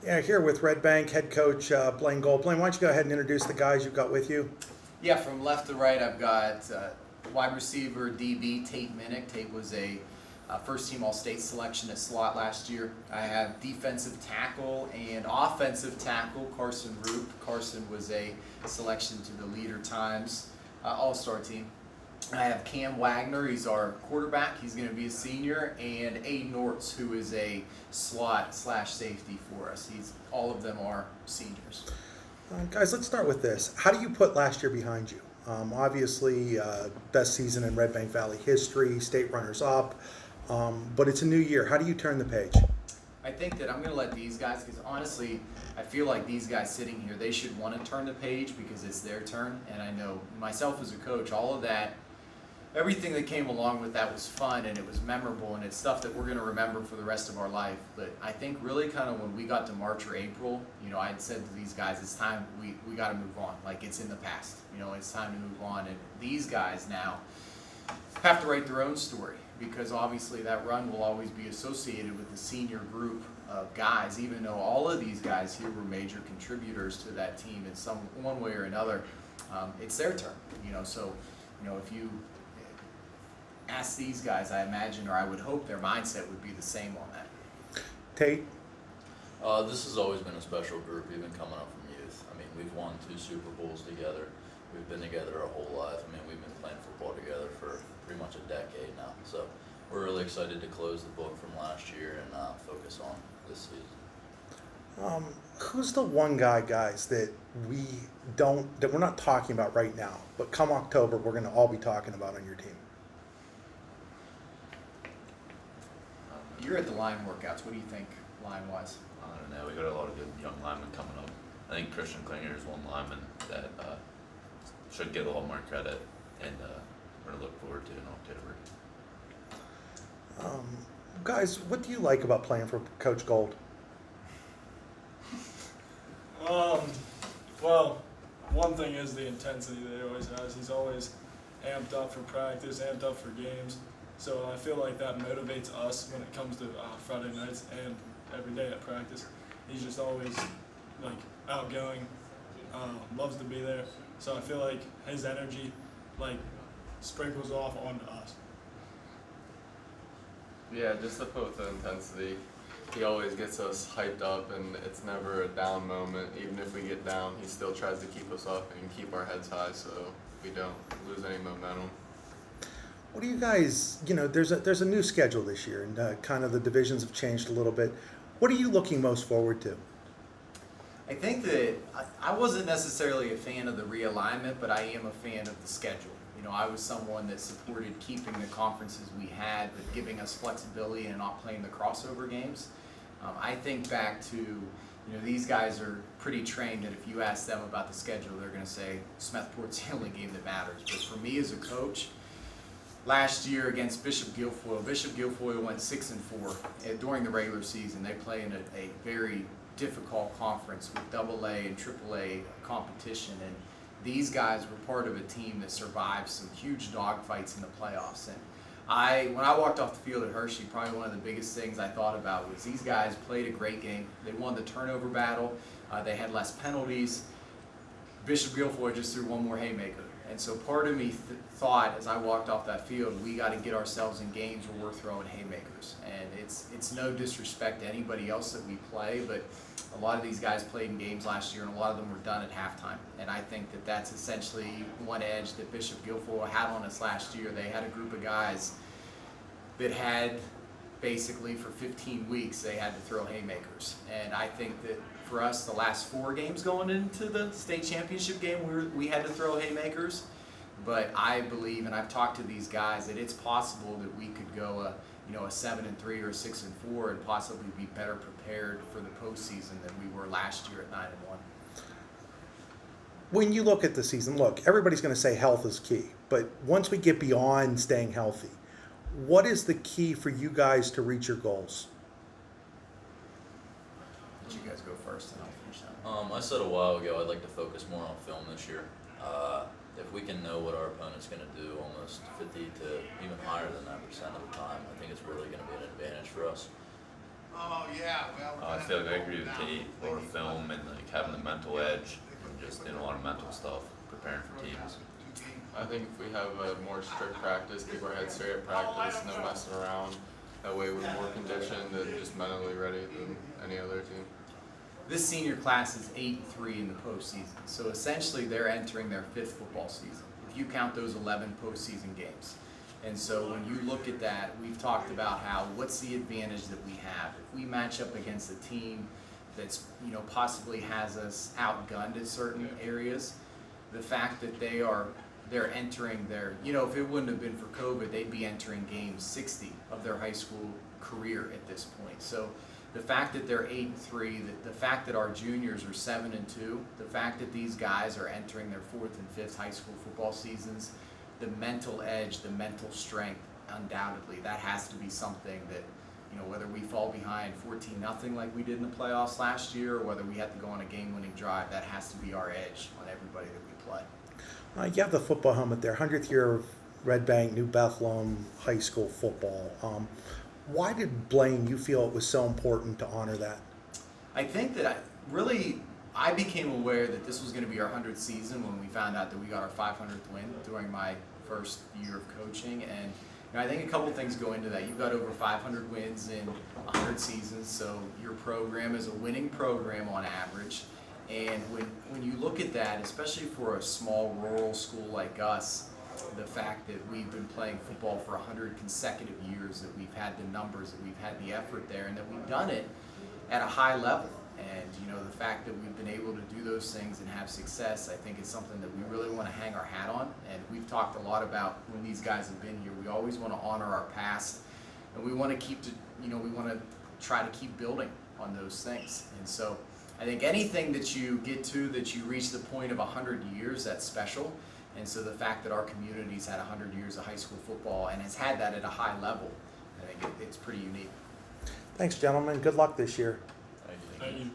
Yeah, here with Redbank head coach Blaine Gold. Blaine, why don't you go ahead and introduce the guys you've got with you? Yeah, from left to right, I've got wide receiver DB Tate Minnick. Tate was a first team All-State selection at slot last year. I have defensive tackle and offensive tackle Carson Roop. Carson was a selection to the Leader Times All-Star team. I have Cam Wagner, he's our quarterback, he's going to be a senior, and Aiden Nortz, who is a slot / safety for us. All of them are seniors. Guys, let's start with this. How do you put last year behind you? Obviously, best season in Redbank Valley history, state runners up, but it's a new year. How do you turn the page? I think that I'm going to let these guys, because honestly, I feel like these guys sitting here, they should want to turn the page because it's their turn. And I know myself as a coach, all of that, everything that came along with that was fun and it was memorable and it's stuff that we're going to remember for the rest of our life. But I think really kind of when we got to March or April, I had said to these guys, it's time, we got to move on. Like it's in the past, it's time to move on. And these guys now have to write their own story because obviously that run will always be associated with the senior group of guys, even though all of these guys here were major contributors to that team in some one way or another. It's their turn, so if you ask these guys, I imagine, or I would hope their mindset would be the same on that. Tate? This has always been a special group, even coming up from youth. I mean, we've won 2 Super Bowls together. We've been together our whole life. I mean, we've been playing football together for pretty much a decade now. So we're really excited to close the book from last year and focus on this season. Who's the one guy, guys, that we're not talking about right now, but come October, we're going to all be talking about on your team? You're at the line workouts. What do you think, line-wise? I don't know. We got a lot of good young linemen coming up. I think Christian Klinger is one lineman that should get a lot more credit, and we're going to look forward to in October. Guys, what do you like about playing for Coach Gold? Well, one thing is the intensity that he always has. He's always amped up for practice, amped up for games. So I feel like that motivates us when it comes to Friday nights and every day at practice. He's just always outgoing, loves to be there. So I feel like his energy sprinkles off onto us. Yeah, just to put with the intensity, he always gets us hyped up and it's never a down moment. Even if we get down, he still tries to keep us up and keep our heads high so we don't lose any momentum. What do you guys, there's a new schedule this year and kind of the divisions have changed a little bit. What are you looking most forward to? I think that I wasn't necessarily a fan of the realignment, but I am a fan of the schedule. I was someone that supported keeping the conferences we had, but giving us flexibility and not playing the crossover games. I think back to, these guys are pretty trained that if you ask them about the schedule, they're going to say Smethport's the only game that matters. But for me as a coach, last year against Bishop Guilfoyle went 6-4 during the regular season. They play in a very difficult conference with AA and AAA competition, and these guys were part of a team that survived some huge dogfights in the playoffs. And when I walked off the field at Hershey, probably one of the biggest things I thought about was these guys played a great game. They won the turnover battle. They had less penalties. Bishop Guilfoyle just threw one more haymaker. And so part of me thought as I walked off that field, we got to get ourselves in games where we're throwing haymakers. And it's no disrespect to anybody else that we play, but a lot of these guys played in games last year and a lot of them were done at halftime. And I think that that's essentially one edge that Bishop Guilfoyle had on us last year. They had a group of guys that had basically for 15 weeks they had to throw haymakers. And I think that for us, the last 4 games going into the state championship game, we had to throw haymakers. But I believe, and I've talked to these guys, that it's possible that we could go a 7-3 or a 6-4 and possibly be better prepared for the postseason than we were last year at 9-1. When you look at the season, everybody's going to say health is key, but once we get beyond staying healthy, what is the key for you guys to reach your goals? Let you guys go first and I'll finish that. I said a while ago I'd like to focus more on film this year. If we can know what our opponent's going to do almost 50 to even higher than that % of the time, I think it's really going to be an advantage for us. I feel like I agree with Tate, or film and like having the mental edge and just doing a lot of mental stuff, preparing for teams. I think if we have a more strict practice, keep our heads straight at practice, no messing around, that way we're more conditioned and just mentally ready than any other team. This senior class is 8-3 in the postseason, so essentially they're entering their 5th football season, if you count those 11 postseason games. And so when you look at that, we've talked about what's the advantage that we have. If we match up against a team that's, possibly has us outgunned in certain areas, the fact that they're entering their, if it wouldn't have been for COVID, they'd be entering game 60 of their high school career at this point. So the fact that they're 8-3, the fact that our juniors are 7-2, the fact that these guys are entering their 4th and 5th high school football seasons, the mental edge, the mental strength, undoubtedly, that has to be something that, whether we fall behind 14-0 like we did in the playoffs last year, or whether we have to go on a game-winning drive, that has to be our edge on everybody that we play. You have the football helmet there, 100th year of Redbank, New Bethlehem High School football. Why did Blaine, you feel it was so important to honor that? I think that I became aware that this was going to be our 100th season when we found out that we got our 500th win during my first year of coaching. And I think a couple things go into that. You've got over 500 wins in 100 seasons, so your program is a winning program on average. And when you look at that, especially for a small rural school like us, the fact that we've been playing football for 100 consecutive years, that we've had the numbers, that we've had the effort there, and that we've done it at a high level. And the fact that we've been able to do those things and have success, I think it's something that we really want to hang our hat on. And we've talked a lot about when these guys have been here, we always want to honor our past, and we want to we want to try to keep building on those things. And so I think anything that you get to, that you reach the point of 100 years, that's special. And so the fact that our community's had 100 years of high school football and has had that at a high level, I think it's pretty unique. Thanks, gentlemen. Good luck this year. Thank you. Thank you.